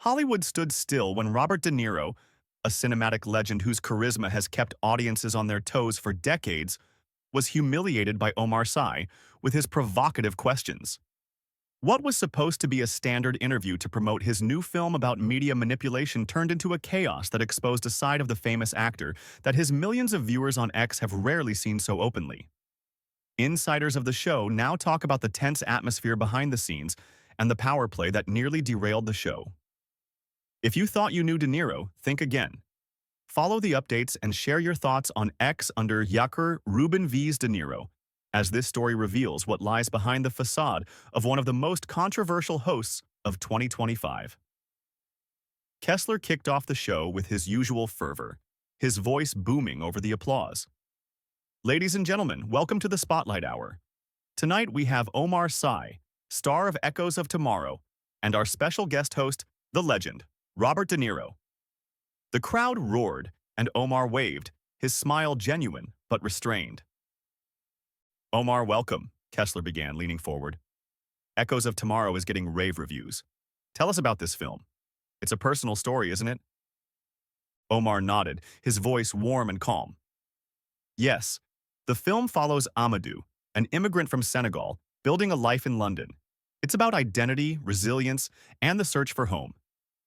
Hollywood stood still when Robert De Niro, a cinematic legend whose charisma has kept audiences on their toes for decades, was humiliated by Omar Sy with his provocative questions. What was supposed to be a standard interview to promote his new film about media manipulation turned into a chaos that exposed a side of the famous actor that his millions of viewers on X have rarely seen so openly. Insiders of the show now talk about the tense atmosphere behind the scenes and the power play that nearly derailed the show. If you thought you knew De Niro, think again. Follow the updates and share your thoughts on X under Yakur Ruben V's De Niro, as this story reveals what lies behind the facade of one of the most controversial hosts of 2025. Kessler kicked off the show with his usual fervor, his voice booming over the applause. Ladies and gentlemen, welcome to the Spotlight Hour. Tonight we have Omar Sy, star of Echoes of Tomorrow, and our special guest host, the legend, Robert De Niro. The crowd roared, and Omar waved, his smile genuine but restrained. Omar, welcome, Kessler began, leaning forward. Echoes of Tomorrow is getting rave reviews. Tell us about this film. It's a personal story, isn't it? Omar nodded, his voice warm and calm. Yes, the film follows Amadou, an immigrant from Senegal, building a life in London. It's about identity, resilience, and the search for home.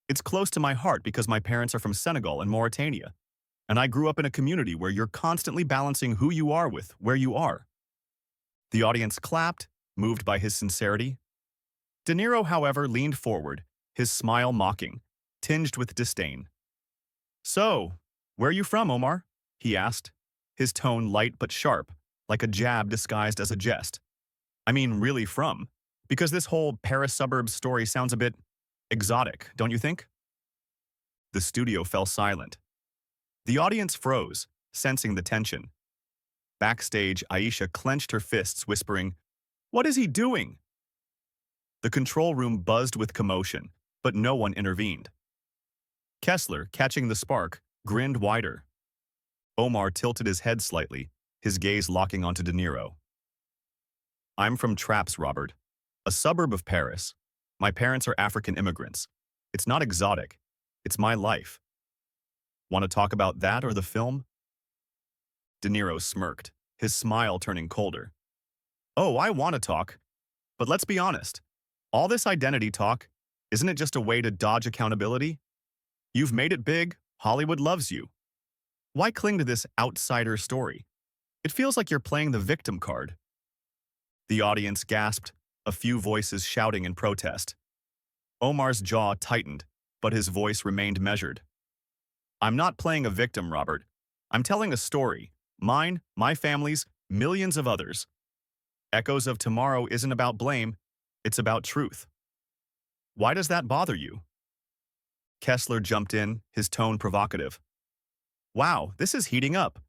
It's close to my heart because my parents are from Senegal and Mauritania, and I grew up in a community where you're constantly balancing who you are with where you are. The audience clapped, moved by his sincerity. De Niro, however, leaned forward, his smile mocking, tinged with disdain. So, where are you from, Omar? He asked, his tone light but sharp, like a jab disguised as a jest. I mean, really from, because this whole Paris suburbs story sounds a bit exotic, don't you think? The studio fell silent. The audience froze, sensing the tension. Backstage, Aisha clenched her fists, whispering, "What is he doing?" The control room buzzed with commotion, but no one intervened. Kessler, catching the spark, grinned wider. Omar tilted his head slightly, his gaze locking onto De Niro. I'm from Trappes, Robert, a suburb of Paris. My parents are African immigrants. It's not exotic. It's my life. Want to talk about that or the film? De Niro smirked, his smile turning colder. Oh, I want to talk. But let's be honest. All this identity talk, isn't it just a way to dodge accountability? You've made it big. Hollywood loves you. Why cling to this outsider story? It feels like you're playing the victim card. The audience gasped, a few voices shouting in protest. Omar's jaw tightened, but his voice remained measured. I'm not playing a victim, Robert. I'm telling a story. Mine, my family's, millions of others. Echoes of Tomorrow isn't about blame, it's about truth. Why does that bother you? Kessler jumped in, his tone provocative. Wow, this is heating up.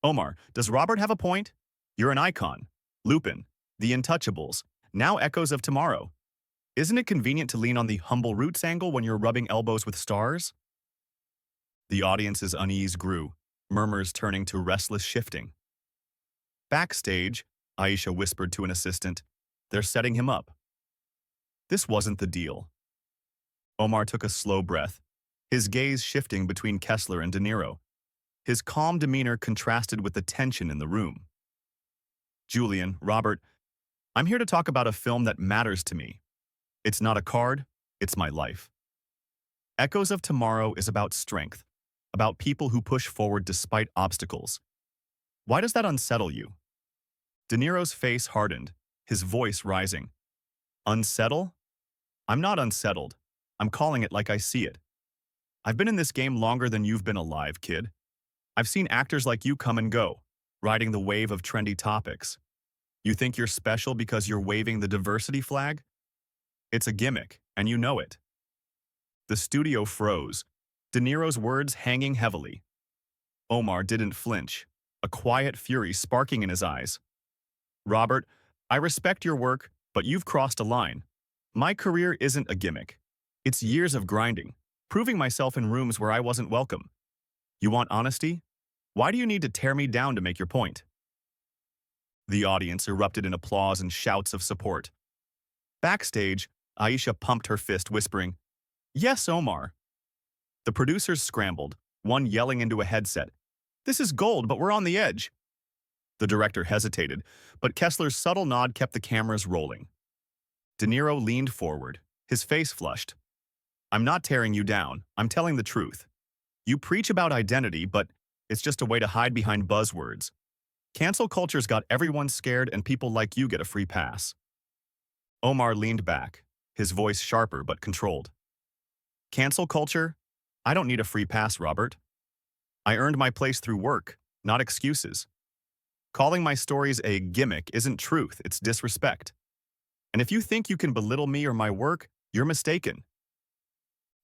Omar, does Robert have a point? You're an icon. Lupin, The Untouchables, now Echoes of Tomorrow. Isn't it convenient to lean on the humble roots angle when you're rubbing elbows with stars? The audience's unease grew, murmurs turning to restless shifting. Backstage, Aisha whispered to an assistant, they're setting him up. This wasn't the deal. Omar took a slow breath, his gaze shifting between Kessler and De Niro. His calm demeanor contrasted with the tension in the room. Julian, Robert, I'm here to talk about a film that matters to me. It's not a card, it's my life. Echoes of Tomorrow is about strength, about people who push forward despite obstacles. Why does that unsettle you? De Niro's face hardened, his voice rising. Unsettle? I'm not unsettled. I'm calling it like I see it. I've been in this game longer than you've been alive, kid. I've seen actors like you come and go, riding the wave of trendy topics. You think you're special because you're waving the diversity flag? It's a gimmick, and you know it. The studio froze, De Niro's words hanging heavily. Omar didn't flinch, a quiet fury sparking in his eyes. Robert, I respect your work, but you've crossed a line. My career isn't a gimmick. It's years of grinding, proving myself in rooms where I wasn't welcome. You want honesty? Why do you need to tear me down to make your point? The audience erupted in applause and shouts of support. Backstage, Aisha pumped her fist, whispering, Yes, Omar. The producers scrambled, one yelling into a headset. This is gold, but we're on the edge. The director hesitated, but Kessler's subtle nod kept the cameras rolling. De Niro leaned forward, his face flushed. I'm not tearing you down, I'm telling the truth. You preach about identity, but it's just a way to hide behind buzzwords. Cancel culture's got everyone scared and people like you get a free pass. Omar leaned back, his voice sharper but controlled. Cancel culture? I don't need a free pass, Robert. I earned my place through work, not excuses. Calling my stories a gimmick isn't truth, it's disrespect. And if you think you can belittle me or my work, you're mistaken.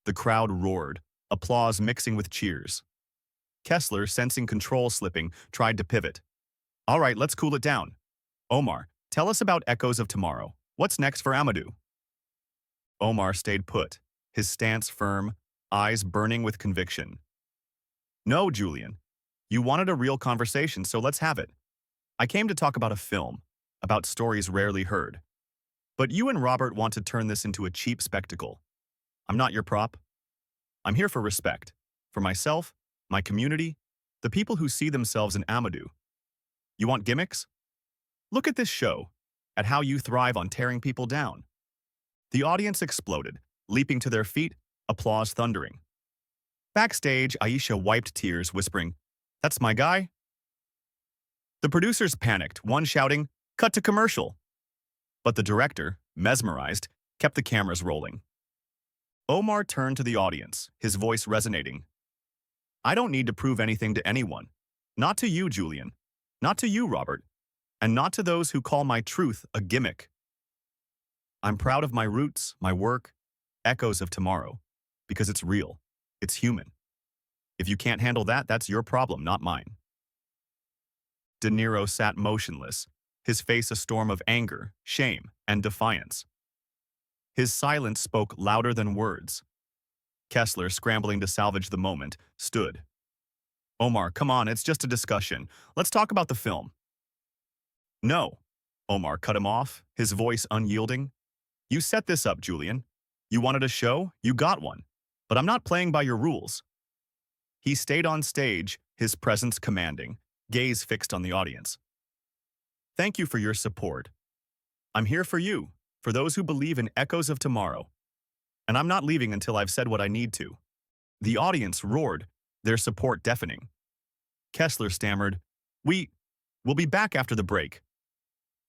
The crowd roared, applause mixing with cheers. Kessler, sensing control slipping, tried to pivot. All right, let's cool it down. Omar, tell us about Echoes of Tomorrow. What's next for Amadou? Omar stayed put, his stance firm, eyes burning with conviction. No, Julian. You wanted a real conversation, so let's have it. I came to talk about a film, about stories rarely heard. But you and Robert want to turn this into a cheap spectacle. I'm not your prop. I'm here for respect. For myself, my community, the people who see themselves in Amadou. You want gimmicks? Look at this show, at how you thrive on tearing people down. The audience exploded, leaping to their feet, applause thundering. Backstage, Aisha wiped tears, whispering, "That's my guy." The producers panicked, one shouting, "Cut to commercial." But the director, mesmerized, kept the cameras rolling. Omar turned to the audience, his voice resonating. I don't need to prove anything to anyone. Not to you, Julian. Not to you, Robert. And not to those who call my truth a gimmick. I'm proud of my roots, my work, Echoes of Tomorrow, because it's real. It's human. If you can't handle that, that's your problem, not mine. De Niro sat motionless, his face a storm of anger, shame, and defiance. His silence spoke louder than words. Kessler, scrambling to salvage the moment, stood. Omar, come on, it's just a discussion. Let's talk about the film. No. Omar cut him off, his voice unyielding. You set this up, Julian. You wanted a show, you got one. But I'm not playing by your rules. He stayed on stage, his presence commanding, gaze fixed on the audience. Thank you for your support. I'm here for you, for those who believe in Echoes of Tomorrow. And I'm not leaving until I've said what I need to. The audience roared, their support deafening. Kessler stammered, We'll be back after the break.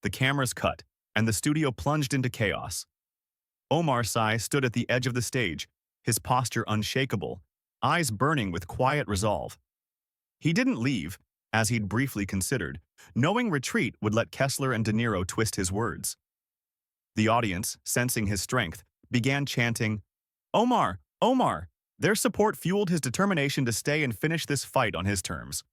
The cameras cut, and the studio plunged into chaos. Omar Sy stood at the edge of the stage, his posture unshakable, eyes burning with quiet resolve. He didn't leave, as he'd briefly considered, knowing retreat would let Kessler and De Niro twist his words. The audience, sensing his strength, began chanting, Omar, Omar! Their support fueled his determination to stay and finish this fight on his terms.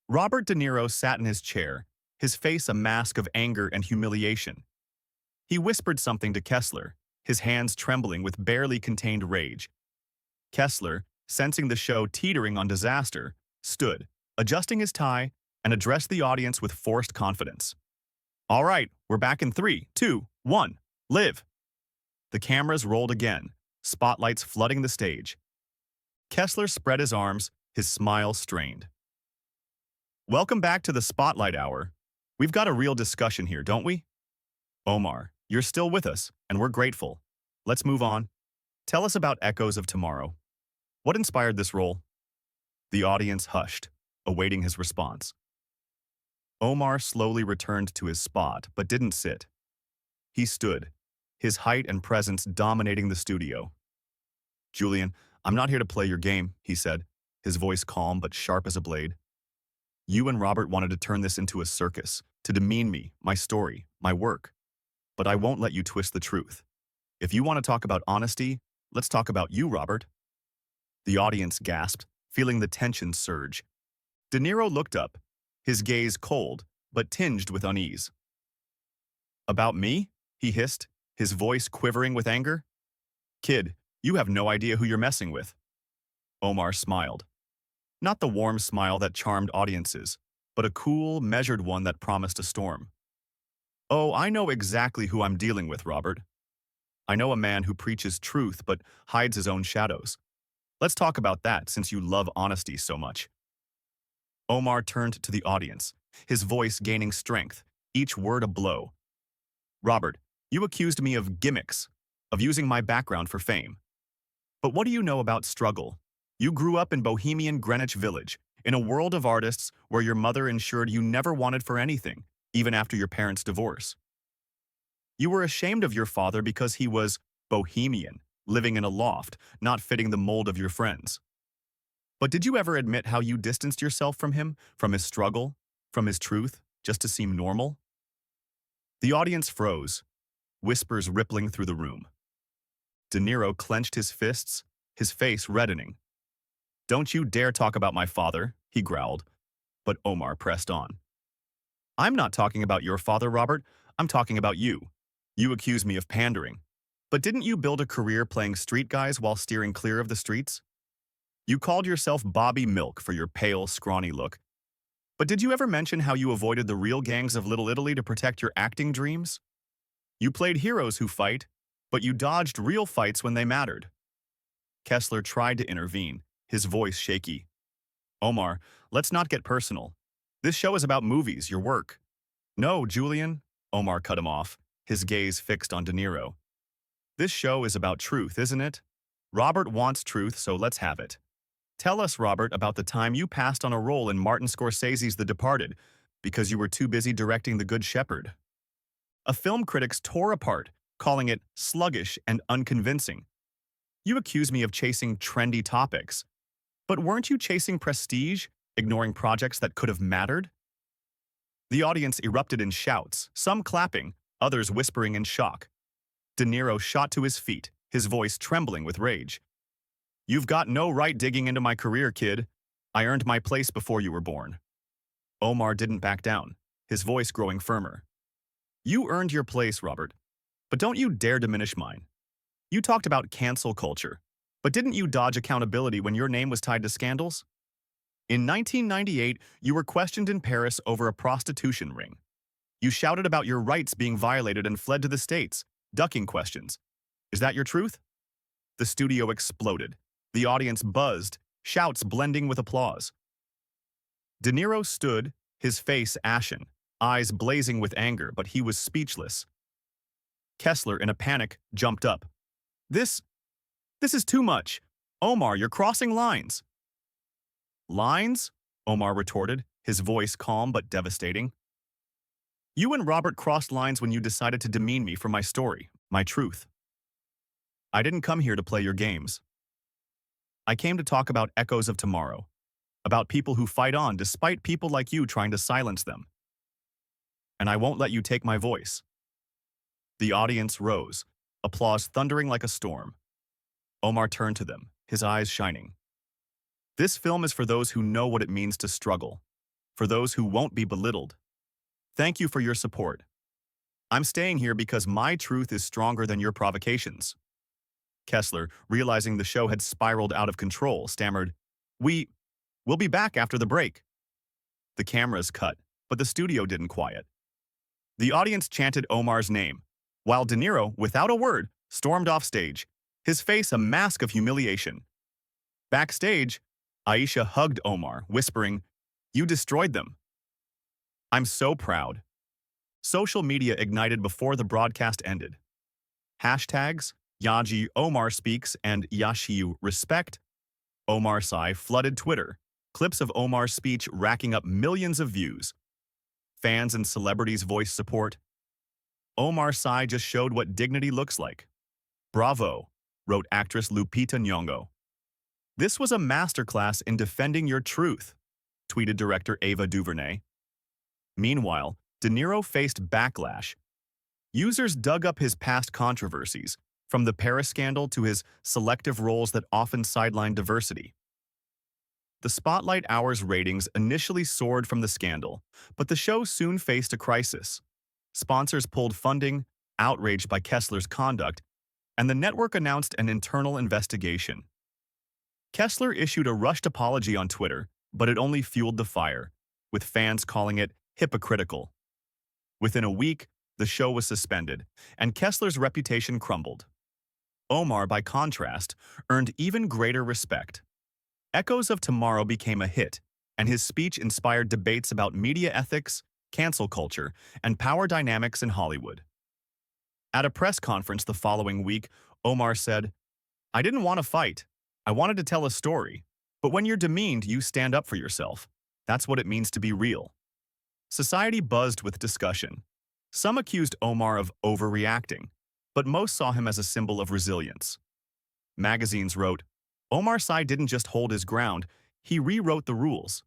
Robert De Niro sat in his chair, his face a mask of anger and humiliation. He whispered something to Kessler, his hands trembling with barely contained rage. Kessler, sensing the show teetering on disaster, stood, adjusting his tie, and addressed the audience with forced confidence. All right, we're back in 3, 2, 1, live! The cameras rolled again, spotlights flooding the stage. Kessler spread his arms, his smile strained. Welcome back to the Spotlight Hour. We've got a real discussion here, don't we? Omar, you're still with us, and we're grateful. Let's move on. Tell us about Echoes of Tomorrow. What inspired this role? The audience hushed, awaiting his response. Omar slowly returned to his spot, but didn't sit. He stood, his height and presence dominating the studio. Julian, I'm not here to play your game, he said, his voice calm but sharp as a blade. You and Robert wanted to turn this into a circus, to demean me, my story, my work. But I won't let you twist the truth. If you want to talk about honesty, let's talk about you, Robert. The audience gasped, feeling the tension surge. De Niro looked up, his gaze cold, but tinged with unease. About me? He hissed, his voice quivering with anger. Kid, you have no idea who you're messing with. Omar smiled. Not the warm smile that charmed audiences, but a cool, measured one that promised a storm. Oh, I know exactly who I'm dealing with, Robert. I know a man who preaches truth but hides his own shadows. Let's talk about that since you love honesty so much. Omar turned to the audience, his voice gaining strength, each word a blow. Robert, you accused me of gimmicks, of using my background for fame. But what do you know about struggle? You grew up in bohemian Greenwich Village, in a world of artists where your mother ensured you never wanted for anything, even after your parents' divorce. You were ashamed of your father because he was bohemian, living in a loft, not fitting the mold of your friends. But did you ever admit how you distanced yourself from him, from his struggle, from his truth, just to seem normal? The audience froze, whispers rippling through the room. De Niro clenched his fists, his face reddening. Don't you dare talk about my father, he growled, but Omar pressed on. I'm not talking about your father, Robert. I'm talking about you. You accuse me of pandering. But didn't you build a career playing street guys while steering clear of the streets? You called yourself Bobby Milk for your pale, scrawny look. But did you ever mention how you avoided the real gangs of Little Italy to protect your acting dreams? You played heroes who fight, but you dodged real fights when they mattered. Kessler tried to intervene, his voice shaky. Omar, let's not get personal. This show is about movies, your work. No, Julian, Omar cut him off, his gaze fixed on De Niro. This show is about truth, isn't it? Robert wants truth, so let's have it. Tell us, Robert, about the time you passed on a role in Martin Scorsese's The Departed because you were too busy directing The Good Shepherd. A film critics tore apart, calling it sluggish and unconvincing. You accuse me of chasing trendy topics. But weren't you chasing prestige, ignoring projects that could have mattered? The audience erupted in shouts, some clapping, others whispering in shock. De Niro shot to his feet, his voice trembling with rage. You've got no right digging into my career, kid. I earned my place before you were born. Omar didn't back down, his voice growing firmer. You earned your place, Robert, but don't you dare diminish mine. You talked about cancel culture, but didn't you dodge accountability when your name was tied to scandals? In 1998, you were questioned in Paris over a prostitution ring. You shouted about your rights being violated and fled to the States, ducking questions. Is that your truth? The studio exploded. The audience buzzed, shouts blending with applause. De Niro stood, his face ashen, eyes blazing with anger, but he was speechless. Kessler, in a panic, jumped up. This is too much. Omar, you're crossing lines. Lines? Omar retorted, his voice calm but devastating. You and Robert crossed lines when you decided to demean me for my story, my truth. I didn't come here to play your games. I came to talk about echoes of tomorrow, about people who fight on despite people like you trying to silence them. And I won't let you take my voice. The audience rose, applause thundering like a storm. Omar turned to them, his eyes shining. This film is for those who know what it means to struggle, for those who won't be belittled. Thank you for your support. I'm staying here because my truth is stronger than your provocations. Kessler, realizing the show had spiraled out of control, stammered, We'll be back after the break. The cameras cut, but the studio didn't quiet. The audience chanted Omar's name, while De Niro, without a word, stormed off stage, his face a mask of humiliation. Backstage, Aisha hugged Omar, whispering, You destroyed them. I'm so proud. Social media ignited before the broadcast ended. Hashtags, Yaji Omar speaks and Yashiu respect. Omar Sy flooded Twitter, clips of Omar's speech racking up millions of views. Fans and celebrities voiced support. Omar Sy just showed what dignity looks like. Bravo, wrote actress Lupita Nyong'o. This was a masterclass in defending your truth, tweeted director Ava DuVernay. Meanwhile, De Niro faced backlash. Users dug up his past controversies, from the Paris scandal to his selective roles that often sideline diversity. The Spotlight Hour's ratings initially soared from the scandal, but the show soon faced a crisis. Sponsors pulled funding, outraged by Kessler's conduct, and the network announced an internal investigation. Kessler issued a rushed apology on Twitter, but it only fueled the fire, with fans calling it hypocritical. Within a week, the show was suspended, and Kessler's reputation crumbled. Omar, by contrast, earned even greater respect. Echoes of Tomorrow became a hit, and his speech inspired debates about media ethics, cancel culture, and power dynamics in Hollywood. At a press conference the following week, Omar said, "I didn't want to fight. I wanted to tell a story. But when you're demeaned, you stand up for yourself. That's what it means to be real." Society buzzed with discussion. Some accused Omar of overreacting, but most saw him as a symbol of resilience. Magazines wrote, "Omar Sy didn't just hold his ground, he rewrote the rules."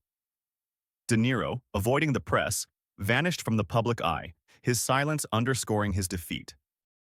De Niro, avoiding the press, vanished from the public eye, his silence underscoring his defeat.